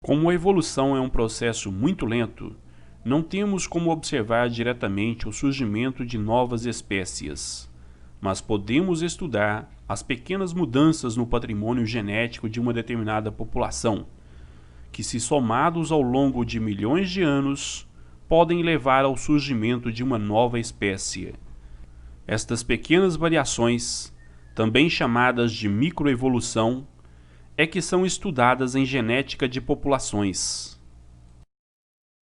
Como a evolução é um processo muito lento, não temos como observar diretamente o surgimento de novas espécies, mas podemos estudar as pequenas mudanças no patrimônio genético de uma determinada população, que, se somados ao longo de milhões de anos, podem levar ao surgimento de uma nova espécie. Estas pequenas variações, também chamadas de microevolução, é que são estudadas em genética de populações.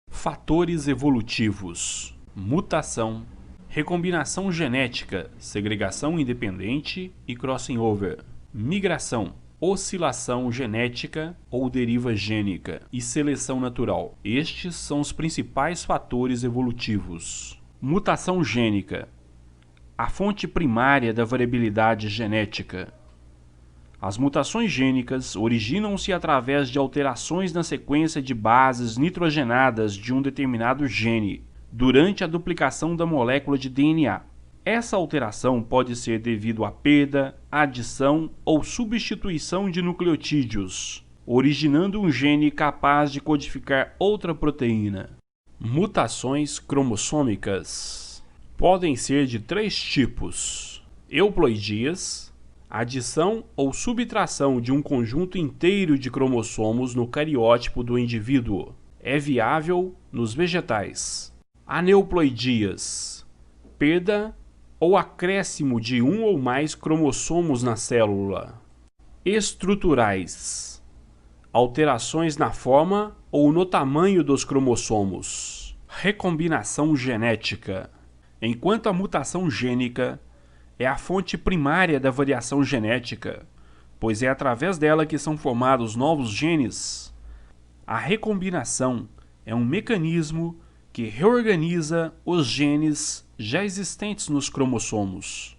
Fatores evolutivos: mutação, recombinação genética, segregação independente e crossing over, migração, oscilação genética ou deriva gênica e seleção natural. Estes são os principais fatores evolutivos. Mutação gênica, a fonte primária da variabilidade genética. As mutações gênicas originam-se através de alterações na sequência de bases nitrogenadas de um determinado gene durante a duplicação da molécula de DNA. Essa alteração pode ser devido à perda, adição ou substituição de nucleotídeos, originando um gene capaz de codificar outra proteína. Mutações cromossômicas podem ser de três tipos: euploidias, adição ou subtração de um conjunto inteiro de cromossomos no cariótipo do indivíduo. É viável nos vegetais. Aneuploidias, perda ou acréscimo de um ou mais cromossomos na célula. Estruturais, alterações na forma ou no tamanho dos cromossomos. Recombinação genética. Enquanto a mutação gênica é a fonte primária da variação genética, pois é através dela que são formados novos genes, a recombinação é um mecanismo que reorganiza os genes já existentes nos cromossomos.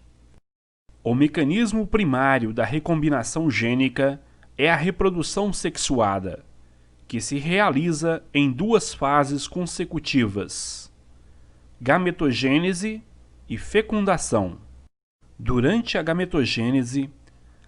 O mecanismo primário da recombinação gênica é a reprodução sexuada, que se realiza em duas fases consecutivas: gametogênese e fecundação. Durante a gametogênese,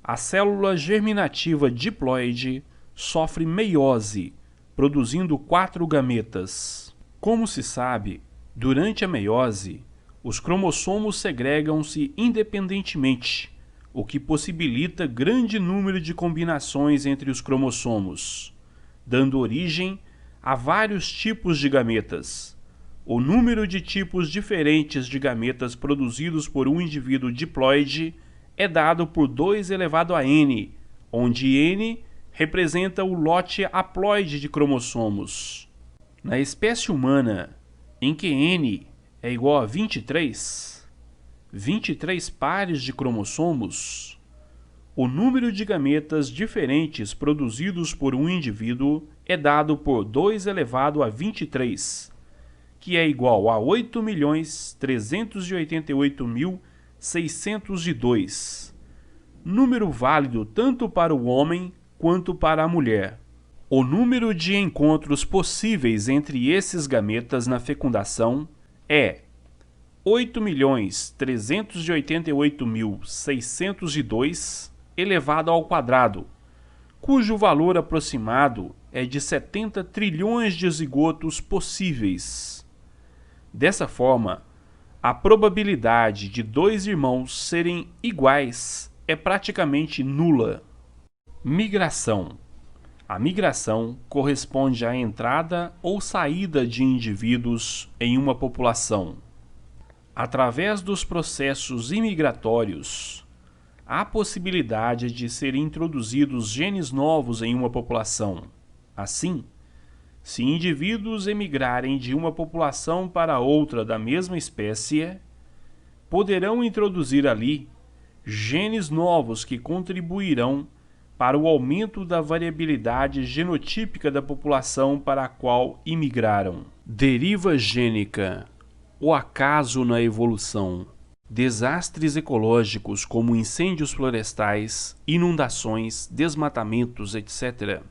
a célula germinativa diploide sofre meiose, produzindo 4 gametas. Como se sabe, durante a meiose, os cromossomos segregam-se independentemente, o que possibilita grande número de combinações entre os cromossomos, dando origem a vários tipos de gametas. O número de tipos diferentes de gametas produzidos por um indivíduo diploide é dado por 2 elevado a n, onde n representa o lote haploide de cromossomos. Na espécie humana, em que n é igual a 23 pares de cromossomos, o número de gametas diferentes produzidos por um indivíduo é dado por 2 elevado a 23, que é igual a 8.388.602, número válido tanto para o homem quanto para a mulher. O número de encontros possíveis entre esses gametas na fecundação é 8.388.602 elevado ao quadrado, cujo valor aproximado é de 70 trilhões de zigotos possíveis. Dessa forma, a probabilidade de 2 irmãos serem iguais é praticamente nula. Migração. A migração corresponde à entrada ou saída de indivíduos em uma população. Através dos processos imigratórios, há possibilidade de serem introduzidos genes novos em uma população. Assim, se indivíduos emigrarem de uma população para outra da mesma espécie, poderão introduzir ali genes novos que contribuirão para o aumento da variabilidade genotípica da população para a qual imigraram. Deriva gênica, o acaso na evolução. Desastres ecológicos como incêndios florestais, inundações, desmatamentos, etc.,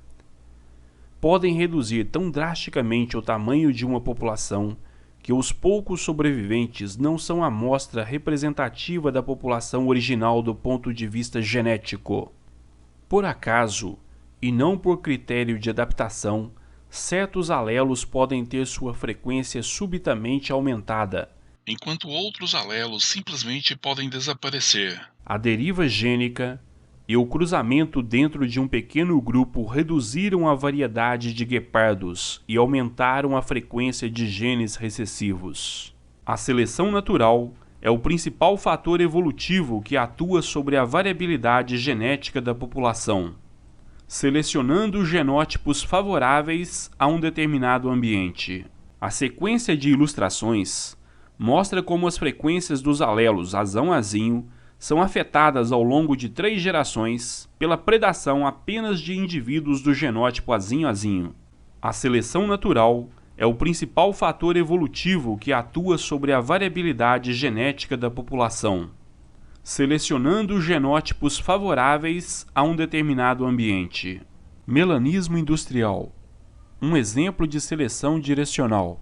podem reduzir tão drasticamente o tamanho de uma população que os poucos sobreviventes não são a amostra representativa da população original do ponto de vista genético. Por acaso, e não por critério de adaptação, certos alelos podem ter sua frequência subitamente aumentada, enquanto outros alelos simplesmente podem desaparecer. A deriva gênica e o cruzamento dentro de um pequeno grupo reduziram a variedade de guepardos e aumentaram a frequência de genes recessivos. A seleção natural é o principal fator evolutivo que atua sobre a variabilidade genética da população, selecionando genótipos favoráveis a um determinado ambiente. A sequência de ilustrações mostra como as frequências dos alelos azão-azinho são afetadas ao longo de 3 gerações pela predação apenas de indivíduos do genótipo azinho-azinho. A seleção natural é o principal fator evolutivo que atua sobre a variabilidade genética da população, selecionando genótipos favoráveis a um determinado ambiente. Melanismo industrial. Um exemplo de seleção direcional.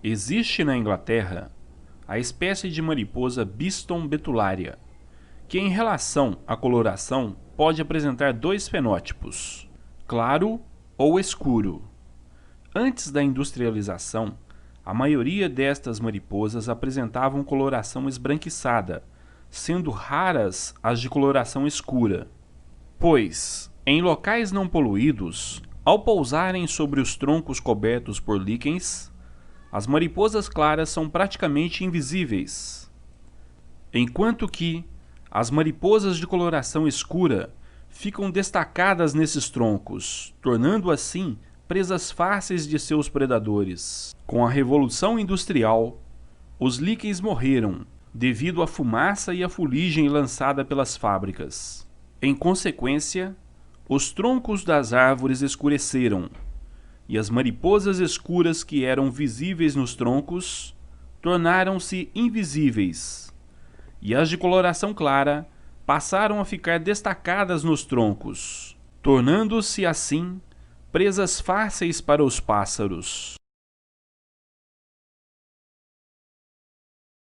Existe na Inglaterra a espécie de mariposa Biston betulária, que em relação à coloração pode apresentar 2 fenótipos, claro ou escuro. Antes da industrialização, a maioria destas mariposas apresentavam coloração esbranquiçada, sendo raras as de coloração escura, pois, em locais não poluídos, ao pousarem sobre os troncos cobertos por líquens, as mariposas claras são praticamente invisíveis, enquanto que as mariposas de coloração escura ficam destacadas nesses troncos, tornando assim presas fáceis de seus predadores. Com a Revolução Industrial, os líquens morreram devido à fumaça e à fuligem lançada pelas fábricas. Em consequência, os troncos das árvores escureceram, e as mariposas escuras que eram visíveis nos troncos tornaram-se invisíveis, e as de coloração clara passaram a ficar destacadas nos troncos, tornando-se assim presas fáceis para os pássaros.